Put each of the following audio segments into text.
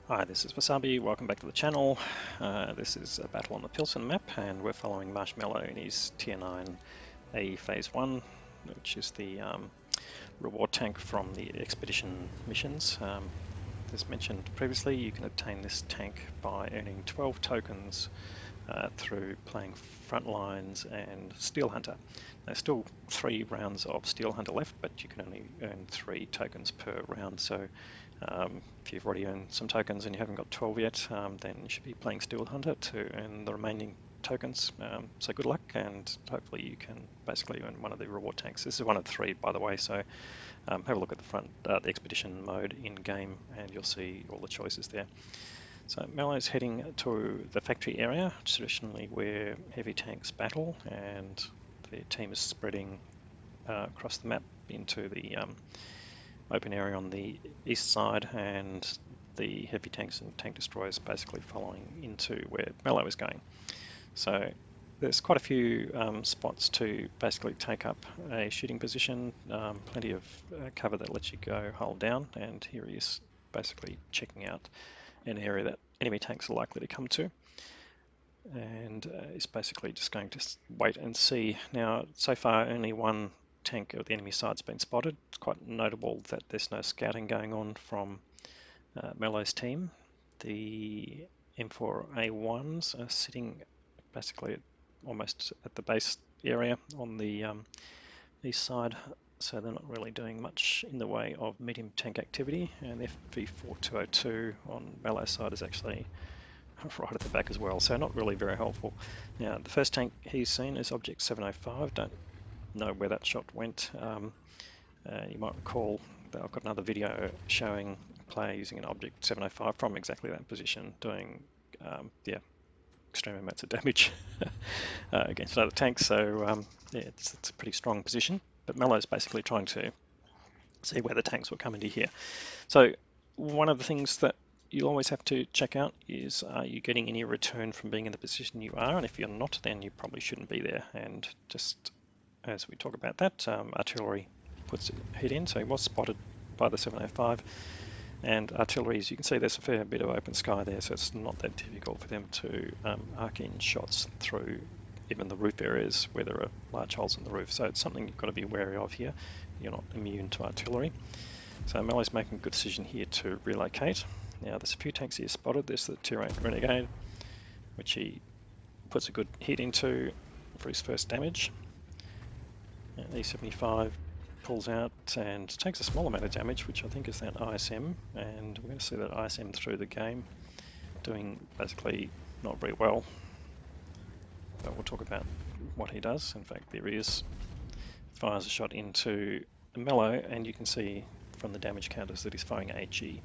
Hi, this is Wasabi. Welcome back to the channel. This is a battle on the Pilsen map, and we're following Marshmallow in his Tier 9 A Phase 1, which is the reward tank from the expedition missions. As mentioned previously, you can obtain this tank by earning 12 tokens through playing Frontlines and Steel Hunter. There's still 3 rounds of Steel Hunter left, but you can only earn 3 tokens per round. So if you've already earned some tokens and you haven't got 12 yet, then you should be playing Steel Hunter to earn the remaining tokens. So good luck, and hopefully you can basically earn one of the reward tanks. This is one of 3, by the way, so have a look at the expedition mode in game and you'll see all the choices there. So Mellow's heading to the factory area, traditionally where heavy tanks battle, and the team is spreading across the map into the open area on the east side, and the heavy tanks and tank destroyers basically following into where Mellow is going. So there's quite a few spots to basically take up a shooting position, plenty of cover that lets you go hull down, and here he is basically checking out an area that enemy tanks are likely to come to, and is basically just going to wait and see. Now, so far only one tank of the enemy side's been spotted. It's quite notable that there's no scouting going on from Mellow's team. The M4A1s are sitting basically almost at the base area on the east side, so they're not really doing much in the way of medium tank activity, and FV4202 on Mellow's side is actually right at the back as well, so not really very helpful. Now, the first tank he's seen is Object 705. Don't know where that shot went. You might recall that I've got another video showing a player using an Object 705 from exactly that position, doing extreme amounts of damage against other tanks. So yeah, it's a pretty strong position. But Mellow's basically trying to see where the tanks will come into here. So one of the things that you'll always have to check out is, are you getting any return from being in the position you are? And if you're not, then you probably shouldn't be there. And just as we talk about that, artillery puts a hit in. So he was spotted by the 705. And artillery, as you can see, there's a fair bit of open sky there, so it's not that difficult for them to arc in shots through even the roof areas where there are large holes in the roof. So it's something you've got to be wary of here. You're not immune to artillery. So Mellow's making a good decision here to relocate. Now, there's a few tanks here spotted. There's the Tier 8 Renegade, which he puts a good hit into for his first damage. And E75 pulls out and takes a small amount of damage, which I think is that ISM, and we're going to see that ISM through the game, doing basically not very well. But we'll talk about what he does. In fact, there he is. Fires a shot into Mellow, and you can see from the damage counters that he's firing HE.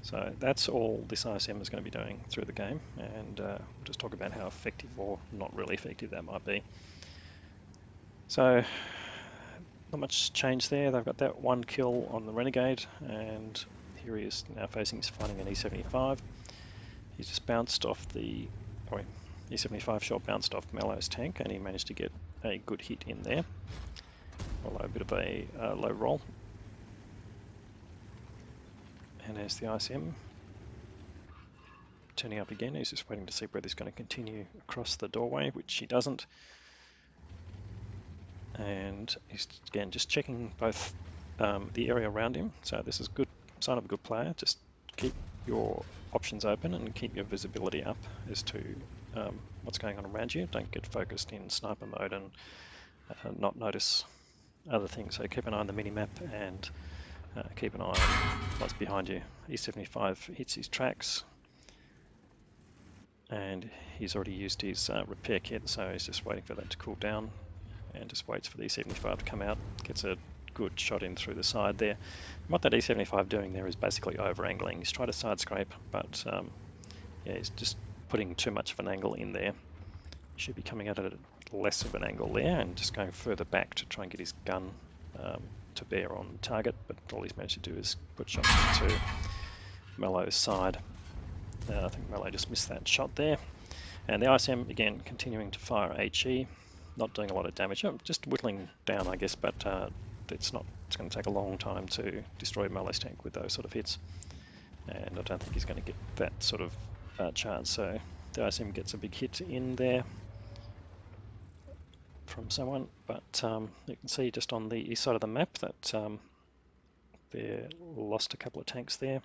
So that's all this ISM is going to be doing through the game, and we'll just talk about how effective or not really effective that might be. So not much change there. They've got that 1 kill on the Renegade, and here he is now facing, he's fighting an E75. He's just bounced off the E75 shot bounced off Mellow's tank, and he managed to get a good hit in there, although a bit of a low roll. And there's the ISM turning up again. He's just waiting to see whether he's going to continue across the doorway, which he doesn't. And he's again just checking both the area around him. So this is a good sign of a good player. Just keep your options open and keep your visibility up as to what's going on around you. Don't get focused in sniper mode and not notice other things. So keep an eye on the mini-map and keep an eye on what's behind you. E75 hits his tracks, and he's already used his repair kit, so he's just waiting for that to cool down and just waits for the E75 to come out. Gets a good shot in through the side there. What that E75 doing there is basically over-angling. He's trying to side scrape, but yeah, he's just putting too much of an angle in there. He should be coming out at less of an angle there and just going further back to try and get his gun to bear on target, but all he's managed to do is put shots into Mellow's side. I think Mellow just missed that shot there. And the ISM again continuing to fire HE, not doing a lot of damage, just whittling down, I guess, but it's going to take a long time to destroy Mellow's tank with those sort of hits. and I don't think he's going to get that sort of charge. So the ISM gets a big hit in there from someone, but you can see just on the east side of the map that they lost a couple of tanks there.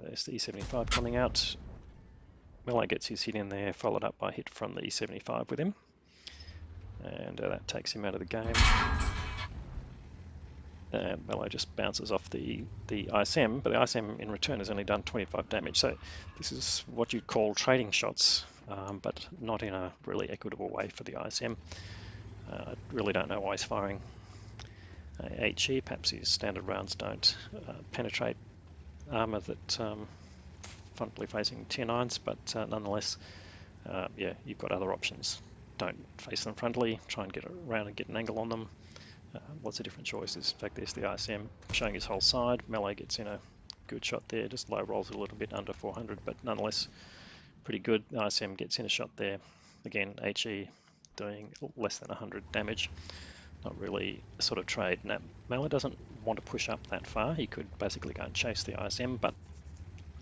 There's the E75 coming out. MOE gets his hit in there, followed up by a hit from the E75 with him, and that takes him out of the game. And MOE just bounces off the ISM, but the ISM in return has only done 25 damage. So this is what you'd call trading shots, but not in a really equitable way for the ISM. I really don't know why he's firing HE. Perhaps his standard rounds don't penetrate armour that frontally facing tier 9s, but nonetheless, yeah, you've got other options. Don't face them frontally, try and get around and get an angle on them. Lots of different choices. In fact, there's the ISM showing his whole side. MOE gets in a good shot there, just low rolls a little bit under 400, but nonetheless pretty good. The ISM gets in a shot there. Again, HE doing less than 100 damage. Not really a sort of trade. Now, MOE doesn't want to push up that far. He could basically go and chase the ISM, but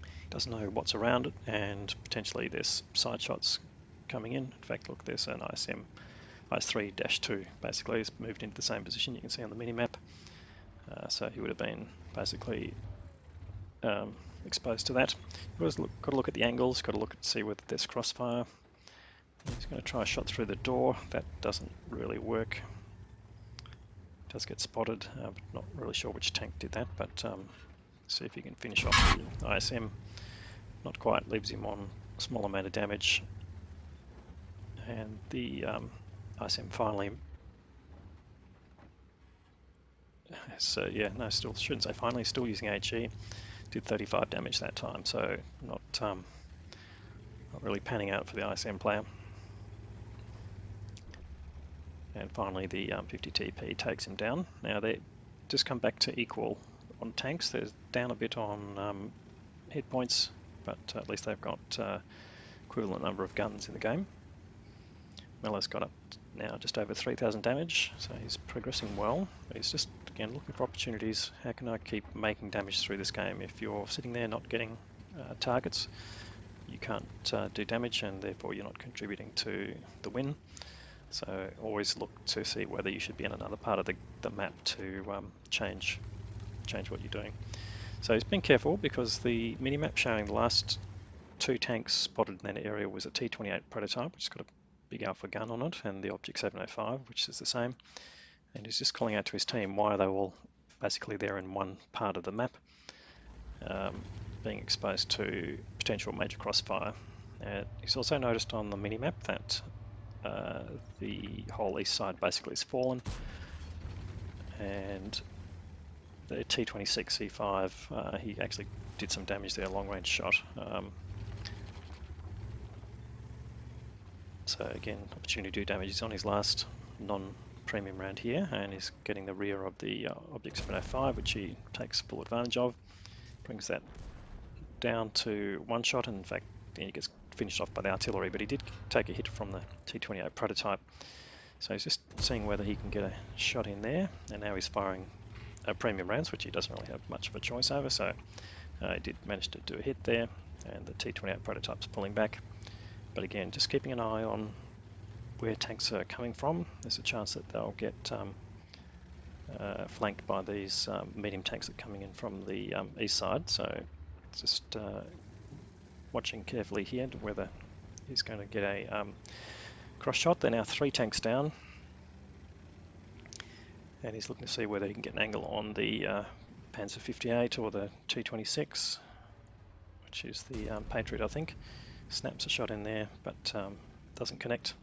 he doesn't know what's around it, and potentially there's side shots coming in. In fact, look, there's an ISM IS-3-2 basically has moved into the same position you can see on the mini-map. So he would have been basically exposed to that. You've got to look at the angles, got to look at see whether there's crossfire. He's going to try a shot through the door. That doesn't really work. Does get spotted, but not really sure which tank did that, but see if he can finish off the ISM. Not quite, leaves him on a small amount of damage. And the ISM finally, so yeah, no, still shouldn't say finally, still using HE, did 35 damage that time, so not really panning out for the ISM player. And finally the 50 TP takes him down. Now they just come back to equal on tanks. They're down a bit on hit points, but at least they've got equivalent number of guns in the game. MOE's got up now just over 3,000 damage, so he's progressing well. He's just, again, looking for opportunities. How can I keep making damage through this game? If you're sitting there not getting targets, you can't do damage, and therefore you're not contributing to the win. So always look to see whether you should be in another part of the map to change what you're doing. So he's been careful because the mini-map showing the last 2 tanks spotted in that area was a T28 prototype, which has got a big alpha gun on it, and the Object 705, which is the same. And he's just calling out to his team why they're all basically there in one part of the map, being exposed to potential major crossfire. He's also noticed on the mini-map that the whole east side basically has fallen, and the T26 C5, he actually did some damage there, long-range shot. So again, opportunity to do damage. He's on his last non-premium round here, and he's getting the rear of the Object 705, which he takes full advantage of. Brings that down to 1 shot, and in fact he gets finished off by the artillery, but he did take a hit from the T28 prototype. So he's just seeing whether he can get a shot in there, and now he's firing premium rounds, which he doesn't really have much of a choice over, so he did manage to do a hit there, and the T28 prototype's pulling back. But again, just keeping an eye on where tanks are coming from. There's a chance that they'll get flanked by these medium tanks that are coming in from the east side, so just watching carefully here to whether he's going to get a cross shot. They're now 3 tanks down, and he's looking to see whether he can get an angle on the Panzer 58 or the T26, which is the Patriot, I think. Snaps a shot in there, but doesn't connect.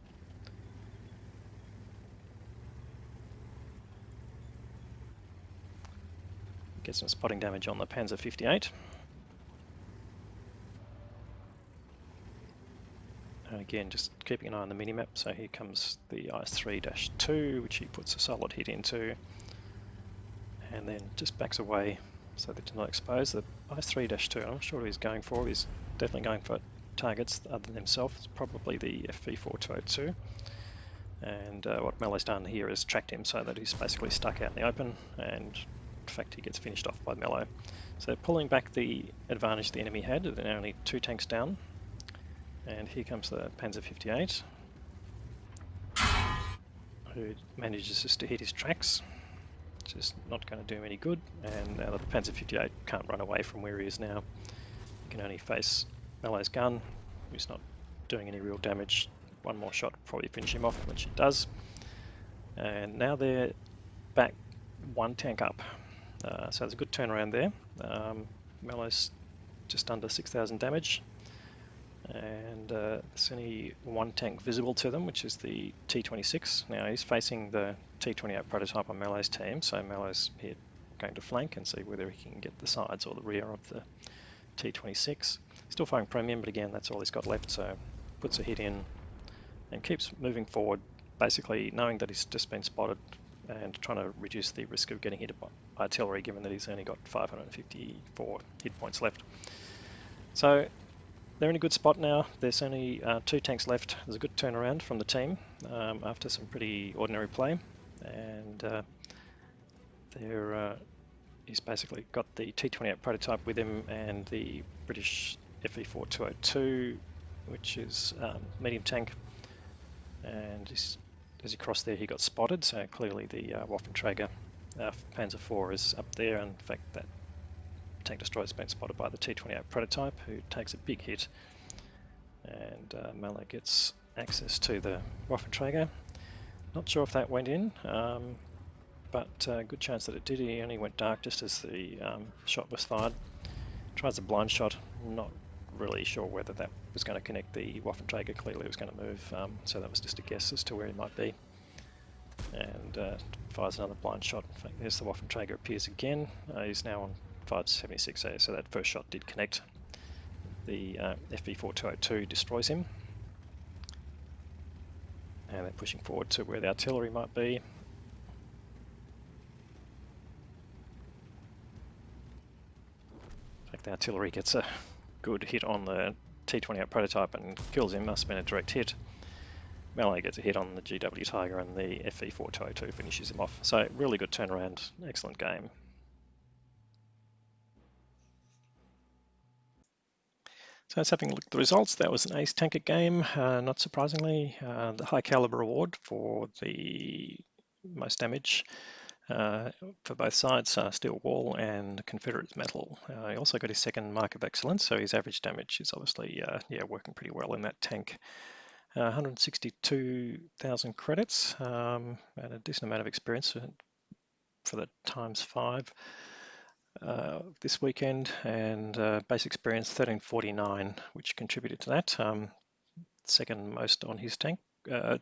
Gets some spotting damage on the Panzer 58. And again, just keeping an eye on the mini-map. So here comes the IS-3-2, which he puts a solid hit into, and then just backs away so that they're not exposed. The IS-3-2, I'm not sure what he's going for. He's definitely going for targets other than himself. It's probably the FV-4-202. And what MOE's done here is tracked him so that he's basically stuck out in the open, and in fact he gets finished off by MOE. So pulling back the advantage the enemy had, they're only 2 tanks down. And here comes the Panzer 58, who manages just to hit his tracks. Just not going to do him any good. And now the Panzer 58 can't run away from where he is now. He can only face Mello's gun, who's not doing any real damage. One more shot will probably finish him off, which it does. And now they're back 1 tank up. So there's a good turnaround there. Mello's just under 6,000 damage. And there's only 1 tank visible to them, which is the T26. Now he's facing the T28 prototype on Mello's team, so Mello's here going to flank and see whether he can get the sides or the rear of the T26. Still firing premium, but again, that's all he's got left, so puts a hit in and keeps moving forward, basically knowing that he's just been spotted and trying to reduce the risk of getting hit by artillery, given that he's only got 554 hit points left. So they're in a good spot now. There's only 2 tanks left. There's a good turnaround from the team after some pretty ordinary play, and he's basically got the T28 prototype with him and the British FE4202, which is medium tank, and as he crossed there he got spotted, so clearly the Waffenträger Panzer IV is up there, and in fact that tank destroyer has been spotted by the T28 prototype, who takes a big hit, and Mello gets access to the Waffenträger. Not sure if that went in, but good chance that it did. He only went dark just as the shot was fired. Tries a blind shot, not really sure whether that was going to connect the Waffenträger. Clearly it was going to move, so that was just a guess as to where he might be. And fires another blind shot. In fact, there's the Waffenträger appears again. He's now on 576, so that first shot did connect. The FE4202 destroys him, and they're pushing forward to where the artillery might be. In fact, the artillery gets a good hit on the T28 prototype and kills him. Must have been a direct hit. Mello gets a hit on the GW Tiger, and the FE4202 finishes him off. So really good turnaround, excellent game. So let's have a look at the results. That was an ace tanker game, not surprisingly. The high caliber award for the most damage for both sides, steel wall and Confederate metal. He also got his second mark of excellence, so his average damage is obviously working pretty well in that tank. 162,000 credits and a decent amount of experience for the ×5 this weekend, and base experience 1349, which contributed to that. Second most on his tank on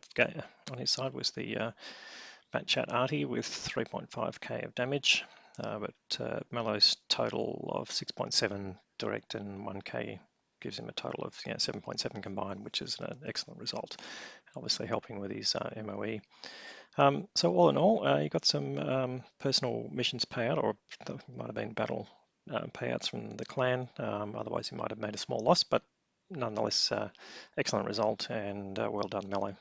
his side was the Batchat Arty with 3.5k of damage, but Mello's total of 6.7 direct and 1k gives him a total of 7.7 combined, which is an excellent result, obviously helping with his MOE. So all in all, you got some personal missions payout, or there might have been battle payouts from the clan. Otherwise, he might have made a small loss, but nonetheless, excellent result, and well done, Mello.